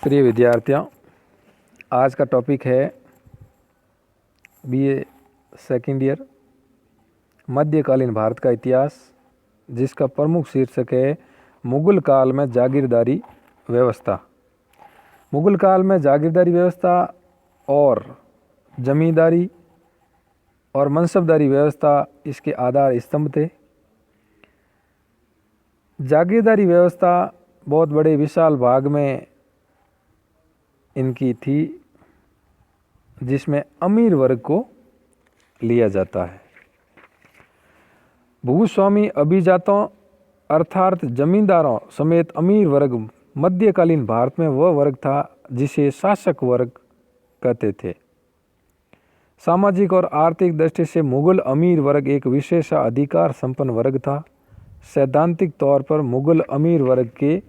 प्रिय विद्यार्थियों, आज का टॉपिक है बीए सेकेंड ईयर मध्यकालीन भारत का इतिहास, जिसका प्रमुख शीर्षक है मुगल काल में जागीरदारी व्यवस्था। मुगल काल में जागीरदारी व्यवस्था और जमींदारी और मनसबदारी व्यवस्था इसके आधार स्तंभ थे। जागीरदारी व्यवस्था बहुत बड़े विशाल भाग में इनकी थी, जिसमें अमीर वर्ग को लिया जाता है। भूस्वामी अभिजातों अर्थात जमींदारों समेत अमीर वर्ग मध्यकालीन भारत में वह वर्ग था जिसे शासक वर्ग कहते थे। सामाजिक और आर्थिक दृष्टि से मुगल अमीर वर्ग एक विशेषाधिकार संपन्न वर्ग था। सैद्धांतिक तौर पर मुगल अमीर वर्ग के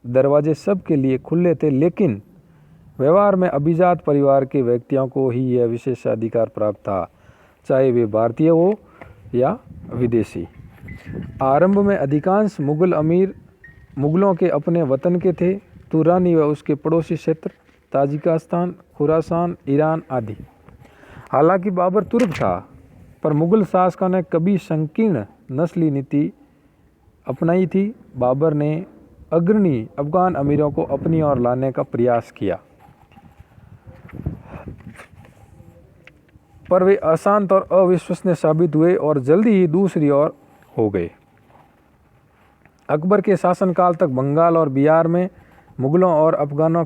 दरवाजे सबके लिए खुले थे, लेकिन व्यवहार में अभिजात परिवार के व्यक्तियों को ही यह विशेषाधिकार प्राप्त था, चाहे वे भारतीय हो या विदेशी। आरंभ में अधिकांश मुगल अमीर मुगलों के अपने वतन के थे। तुरानी व उसके पड़ोसी क्षेत्र ताजिकिस्तान, खुरासान, ईरान आदि। हालांकि बाबर तुर्क था, पर मुगल शासकों ने कभी संकीर्ण नस्ली नीति अपनाई थी। बाबर ने अग्रणी अफगान अमीरों को अपनी ओर लाने का प्रयास किया, पर वे अशांत और अविश्वसनीय साबित हुए और जल्दी ही दूसरी ओर हो गए। अकबर के शासनकाल तक बंगाल और बिहार में मुगलों और अफगानों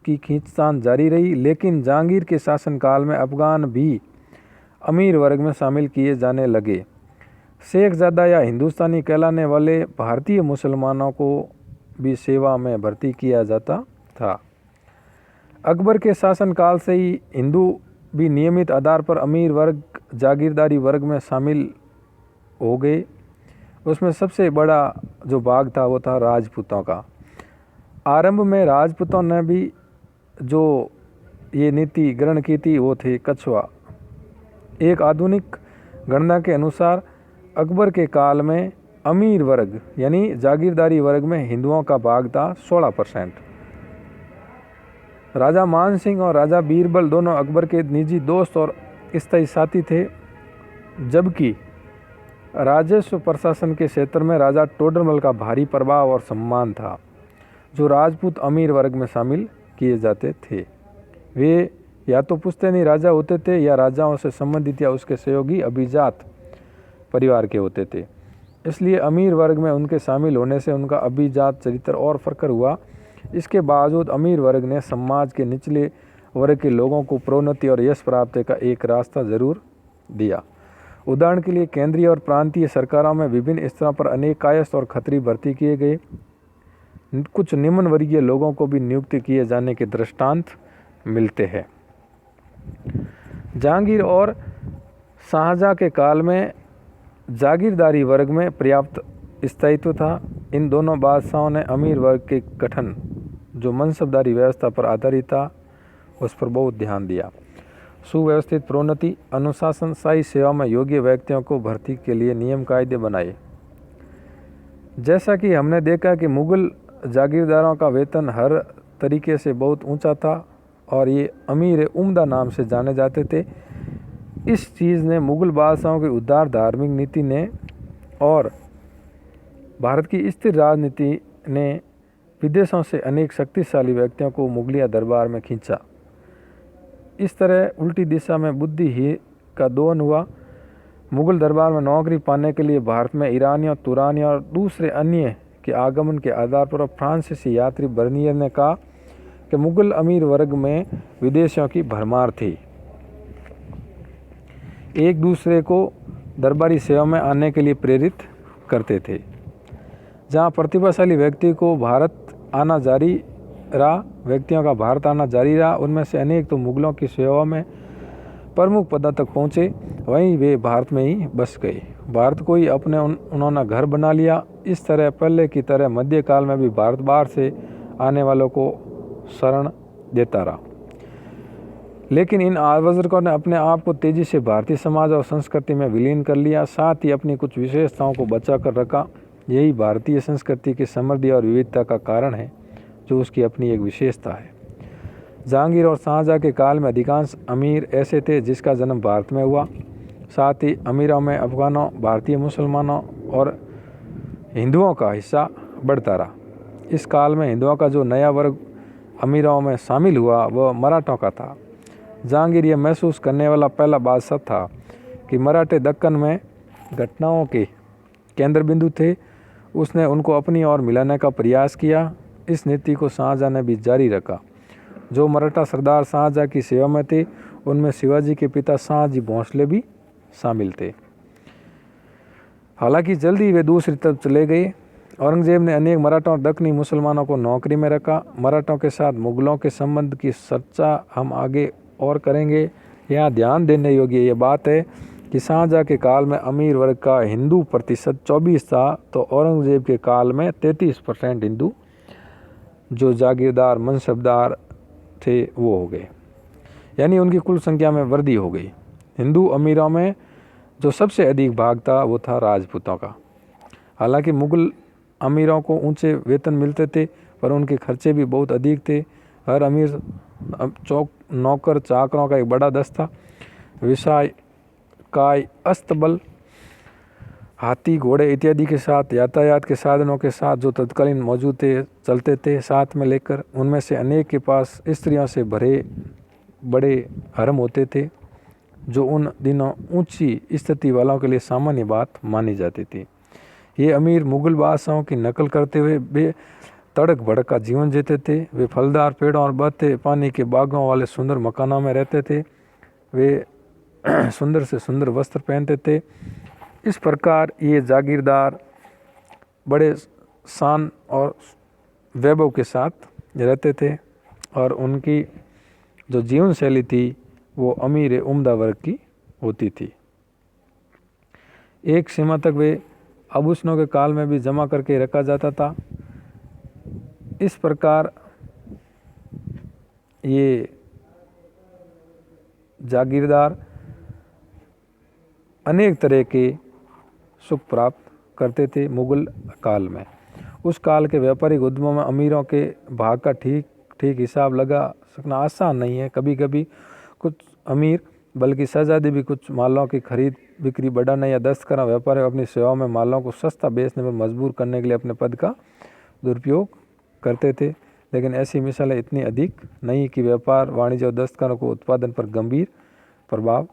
की खींचतान जारी रही, लेकिन जहांगीर के शासनकाल में अफगान भी अमीर वर्ग में शामिल किए जाने लगे। शेखजादा या हिंदुस्तानी कहलाने वाले भारतीय मुसलमानों को भी सेवा में भर्ती किया जाता था। अकबर के शासनकाल से ही हिंदू भी नियमित आधार पर अमीर वर्ग जागीरदारी वर्ग में शामिल हो गए। उसमें सबसे बड़ा जो भाग था वो था राजपूतों का। आरंभ में राजपूतों ने भी जो ये नीति ग्रहण की थी वो थी कछुआ। एक आधुनिक गणना के अनुसार अकबर के काल में अमीर वर्ग यानी जागीरदारी वर्ग में हिंदुओं का भाग था 16%। राजा मान सिंह और राजा बीरबल दोनों अकबर के निजी दोस्त और स्थायी साथी थे, जबकि राजस्व प्रशासन के क्षेत्र में राजा टोडरमल का भारी प्रभाव और सम्मान था, जो राजपूत अमीर वर्ग में शामिल किए जाते थे। वे या तो पुश्तैनी राजा होते थे या राजाओं से संबंधित या उसके सहयोगी अभिजात परिवार के होते थे। इसलिए अमीर वर्ग में उनके शामिल होने से उनका अभिजात चरित्र और प्रखर हुआ। इसके बावजूद अमीर वर्ग ने समाज के निचले वर्ग के लोगों को प्रोन्नति और यश प्राप्त का एक रास्ता जरूर दिया। उदाहरण के लिए केंद्रीय और प्रांतीय सरकारों में विभिन्न स्तरों पर अनेक कायस्थ और खत्री भर्ती किए गए। कुछ निम्न वर्गीय लोगों को भी नियुक्त किए जाने के दृष्टांत मिलते हैं। जहांगीर और शाहजहां के काल में जागीरदारी वर्ग में पर्याप्त स्थायित्व था। इन दोनों बादशाहों ने अमीर वर्ग के गठन, जो मनसबदारी व्यवस्था पर आधारित था, उस पर बहुत ध्यान दिया। सुव्यवस्थित प्रोन्नति, अनुशासन, शाही सेवा में योग्य व्यक्तियों को भर्ती के लिए नियम कायदे बनाए। जैसा कि हमने देखा कि मुगल जागीरदारों का वेतन हर तरीके से बहुत ऊंचा था और ये अमीर उम्दा नाम से जाने जाते थे। इस चीज़ ने मुगल बादशाहों की उदार धार्मिक नीति ने और भारत की स्थिर राजनीति ने विदेशों से अनेक शक्तिशाली व्यक्तियों को मुगलिया दरबार में खींचा। इस तरह उल्टी दिशा में बुद्धि ही का दोहन हुआ। मुगल दरबार में नौकरी पाने के लिए भारत में ईरानियों, तुरानियों और दूसरे अन्य के आगमन के आधार पर फ्रांसीसी यात्री बर्नियर ने कहा कि मुगल अमीर वर्ग में विदेशियों की भरमार थी। एक दूसरे को दरबारी सेवा में आने के लिए प्रेरित करते थे। जहां प्रतिभाशाली व्यक्तियों का भारत आना जारी रहा, उनमें से अनेक तो मुगलों की सेवा में प्रमुख पदों तक पहुंचे, वहीं वे भारत में ही बस गए। भारत को ही अपने उन्होंने घर बना लिया। इस तरह पहले की तरह मध्यकाल में भी भारत बाहर से आने वालों को शरण देता रहा, लेकिन इन आवर्जकों ने अपने आप को तेजी से भारतीय समाज और संस्कृति में विलीन कर लिया, साथ ही अपनी कुछ विशेषताओं को बचा कर रखा। यही भारतीय संस्कृति की समृद्धि और विविधता का कारण है, जो उसकी अपनी एक विशेषता है। जहांगीर और शाहजहाँ के काल में अधिकांश अमीर ऐसे थे जिसका जन्म भारत में हुआ। साथ ही अमीरों में अफगानों, भारतीय मुसलमानों और हिंदुओं का हिस्सा बढ़ता रहा। इस काल में हिंदुओं का जो नया वर्ग अमीरों में शामिल हुआ वह मराठों का था। जहांगीर यह महसूस करने वाला पहला बादशाह था कि मराठे दक्कन में घटनाओं के केंद्र बिंदु थे। उसने उनको अपनी ओर मिलाने का प्रयास किया। इस नीति को शाहजहाँ ने भी जारी रखा। जो मराठा सरदार शाहजहाँ की सेवा में थे उनमें शिवाजी के पिता शाहजी भोंसले भी शामिल थे। हालांकि जल्दी वे दूसरी तरफ चले गए। औरंगजेब ने अनेक मराठों और दक्कनी मुसलमानों को नौकरी में रखा। मराठों के साथ मुगलों के संबंध की चर्चा हम आगे और करेंगे। यहाँ ध्यान देने योग्य ये बात है कि शाहजहाँ के काल में अमीर वर्ग का हिंदू प्रतिशत 24 था, तो औरंगजेब के काल में 33% हिंदू जो जागीरदार मनसबदार थे वो हो गए, यानी उनकी कुल संख्या में वृद्धि हो गई। हिंदू अमीरों में जो सबसे अधिक भाग था वो था राजपूतों का। हालांकि मुगल अमीरों को ऊंचे वेतन मिलते थे पर उनके खर्चे भी बहुत अधिक थे। हर अमीर नौकर चाकरों का एक बड़ा दस्ता, विषय काय, अस्तबल, हाथी, घोड़े इत्यादि के साथ यातायात के साधनों के साथ जो तत्कालीन मौजूद थे चलते थे साथ में लेकर। उनमें से अनेक के पास स्त्रियों से भरे बड़े हरम होते थे जो उन दिनों ऊंची स्थिति वालों के लिए सामान्य बात मानी जाती थी। ये अमीर मुगल बादशाहों की नकल करते हुए वे तड़क भड़क का जीवन जीते थे। वे फलदार पेड़ों और बहते पानी के बागों वाले सुंदर मकानों में रहते थे। वे सुंदर से सुंदर वस्त्र पहनते थे। इस प्रकार ये जागीरदार बड़े शान और वैभव के साथ रहते थे और उनकी जो जीवन शैली थी वो अमीर उम्दा वर्ग की होती थी। एक सीमा तक वे आभूषणों के काल में भी जमा करके रखा जाता था। इस प्रकार ये जागीरदार अनेक तरह के सुख प्राप्त करते थे मुगल काल में। उस काल के व्यापारिक उद्यमों में अमीरों के भाग का ठीक हिसाब लगा सकना आसान नहीं है। कभी कभी कुछ अमीर बल्कि शहजादे भी कुछ मालों की खरीद बिक्री बढ़ाने या दस्तकारा व्यापार अपनी सेवाओं में मालों को सस्ता बेचने पर मजबूर करने के लिए अपने पद का दुरुपयोग करते थे। लेकिन ऐसी मिसालें इतनी अधिक नहीं कि व्यापार, वाणिज्य और दस्तकारों को उत्पादन पर गंभीर प्रभाव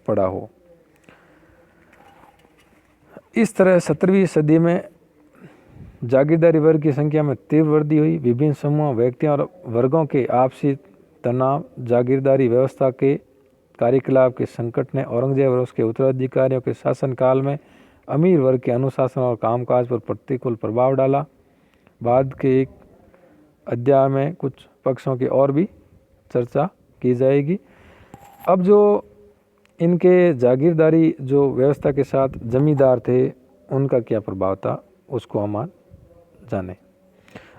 पड़ा हो। इस तरह 17वीं सदी में जागीरदारी वर्ग की संख्या में तीव्र वृद्धि हुई। विभिन्न समूहों, व्यक्तियों और वर्गों के आपसी तनाव, जागीरदारी व्यवस्था के कार्यकलाप के संकट ने औरंगजेब और उसके उत्तराधिकारियों के शासनकाल में अमीर वर्ग के अनुशासन और कामकाज पर प्रतिकूल प्रभाव डाला। बाद के एक अध्याय में कुछ पक्षों की और भी चर्चा की जाएगी। अब जो इनके जागीरदारी जो व्यवस्था के साथ जमींदार थे उनका क्या प्रभाव था उसको हम जाने।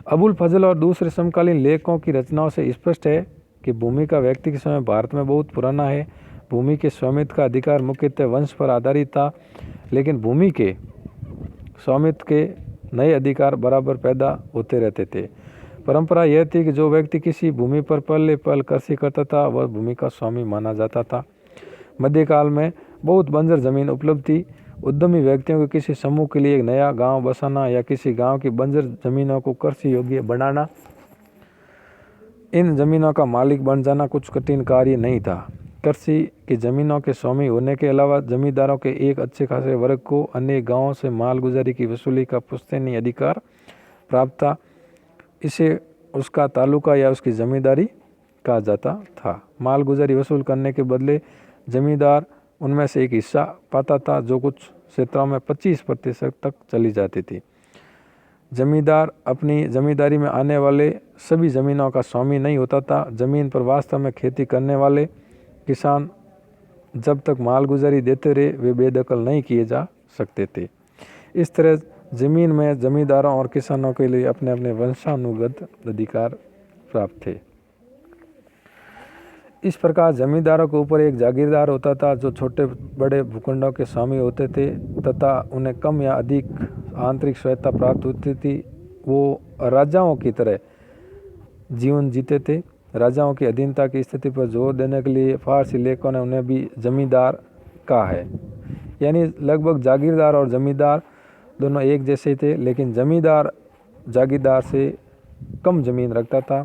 अबुल फजल और दूसरे समकालीन लेखकों की रचनाओं से स्पष्ट है कि भूमि का व्यक्ति के समय भारत में बहुत पुराना है। भूमि के स्वामित्व का अधिकार मुख्यतः वंश पर आधारित था, लेकिन भूमि के स्वामित्व के नए अधिकार बराबर पैदा होते रहते थे। परंपरा यह थी कि जो व्यक्ति किसी भूमि पर पहले पल कृषि करता था वह भूमि का स्वामी माना जाता था। मध्यकाल में बहुत बंजर जमीन उपलब्ध थी। उद्यमी व्यक्तियों को किसी समूह के लिए एक नया गांव बसाना या किसी गांव की बंजर जमीनों को कृषि योग्य बनाना, इन जमीनों का मालिक बन जाना कुछ कठिन कार्य नहीं था। कृषि की जमीनों के स्वामी होने के अलावा जमींदारों के एक अच्छे खासे वर्ग को अन्य गांवों से मालगुजारी की वसूली का पुश्तैनी अधिकार प्राप्त था। इसे उसका तालुका या उसकी जमींदारी कहा जाता था। मालगुजारी वसूल करने के बदले जमींदार उनमें से एक हिस्सा पाता था जो कुछ क्षेत्रों में 25% तक चली जाती थी। जमींदार अपनी जमींदारी में आने वाले सभी ज़मीनों का स्वामी नहीं होता था। ज़मीन पर वास्तव में खेती करने वाले किसान जब तक मालगुजारी देते रहे वे बेदखल नहीं किए जा सकते थे। इस तरह ज़मीन में जमींदारों और किसानों के लिए अपने अपने वंशानुगत अधिकार प्राप्त थे। इस प्रकार जमींदारों के ऊपर एक जागीरदार होता था जो छोटे बड़े भूखंडों के स्वामी होते थे तथा उन्हें कम या अधिक आंतरिक स्वायत्तता प्राप्त होती थी। वो राजाओं की तरह जीवन जीते थे। राजाओं की अधीनता की स्थिति पर जोर देने के लिए फारसी लेखकों ने उन्हें भी जमींदार कहा है। यानी लगभग जागीरदार और जमींदार दोनों एक जैसे थे, लेकिन जमींदार जागीरदार से कम ज़मीन रखता था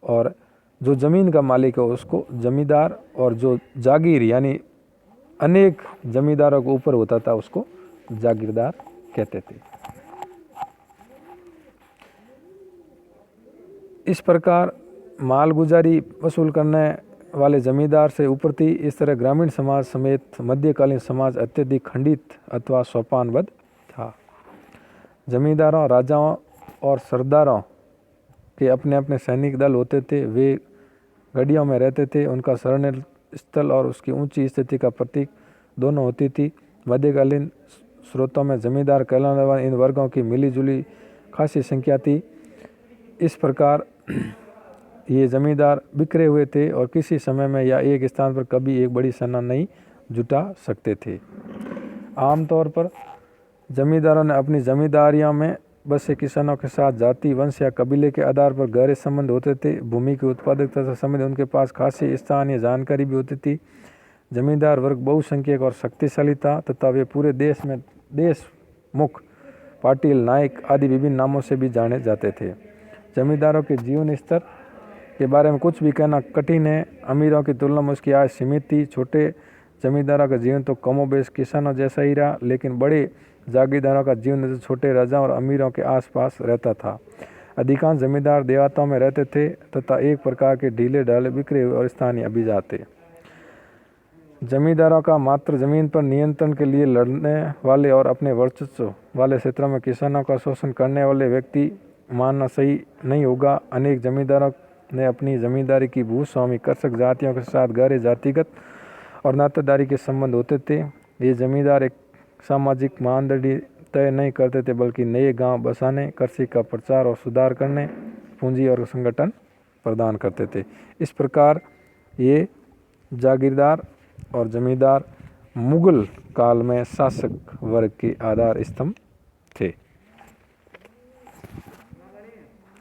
और जो ज़मीन का मालिक है उसको जमींदार, और जो जागीर यानी अनेक जमींदारों के ऊपर होता था उसको जागीरदार कहते थे। इस प्रकार मालगुजारी वसूल करने वाले जमींदार से ऊपर थी। इस तरह ग्रामीण समाज समेत मध्यकालीन समाज अत्यधिक खंडित अथवा सोपानबद्ध था। जमींदारों, राजाओं और सरदारों के अपने अपने सैनिक दल होते थे। वे गढ़ियों में रहते थे। उनका शरण स्थल और उसकी ऊंची स्थिति का प्रतीक दोनों होती थी। मध्यकालीन स्रोतों में जमींदार कहलाने वाले इन वर्गों की मिलीजुली खासी संख्या थी। इस प्रकार ये जमींदार बिखरे हुए थे और किसी समय में या एक स्थान पर कभी एक बड़ी सेना नहीं जुटा सकते थे। आमतौर पर जमींदारों ने अपनी जमींदारियों में बसे किसानों के साथ जाति, वंश या कबीले के आधार पर गहरे संबंध होते थे। भूमि की उत्पादकता से संबंधित उनके पास खासी स्थानीय जानकारी भी होती थी। जमींदार वर्ग बहुसंख्यक और शक्तिशाली था तथा वे पूरे देश में देशमुख, पाटिल, नायक आदि विभिन्न नामों से भी जाने जाते थे। जमींदारों के जीवन स्तर के बारे में कुछ भी कहना कठिन है। अमीरों की तुलना में उसकी आय सीमित थी। छोटे जमींदारों का जीवन तो कमोबेश किसानों जैसा ही रहा, लेकिन बड़े जागीरदारों का जीवन छोटे राजाओं और अमीरों के आसपास रहता था। अधिकांश जमींदार देहातों में रहते थे तथा एक प्रकार के ढीले ढाले बिखरे हुए और स्थानीय अभिजात थे। जमींदारों का मात्र जमीन पर नियंत्रण के लिए लड़ने वाले और अपने वर्चस्व वाले क्षेत्रों में किसानों का शोषण करने वाले व्यक्ति मानना सही नहीं होगा। अनेक जमींदारों ने अपनी जमींदारी की भूस्वामी कृषक जातियों के साथ गहरे जातिगत और नातेदारी के संबंध होते थे। ये जमींदार एक सामाजिक मानदंड तय नहीं करते थे, बल्कि नए गांव बसाने, कृषि का प्रचार और सुधार करने, पूंजी और संगठन प्रदान करते थे। इस प्रकार ये जागीरदार और जमींदार मुगल काल में शासक वर्ग के आधार स्तंभ थे।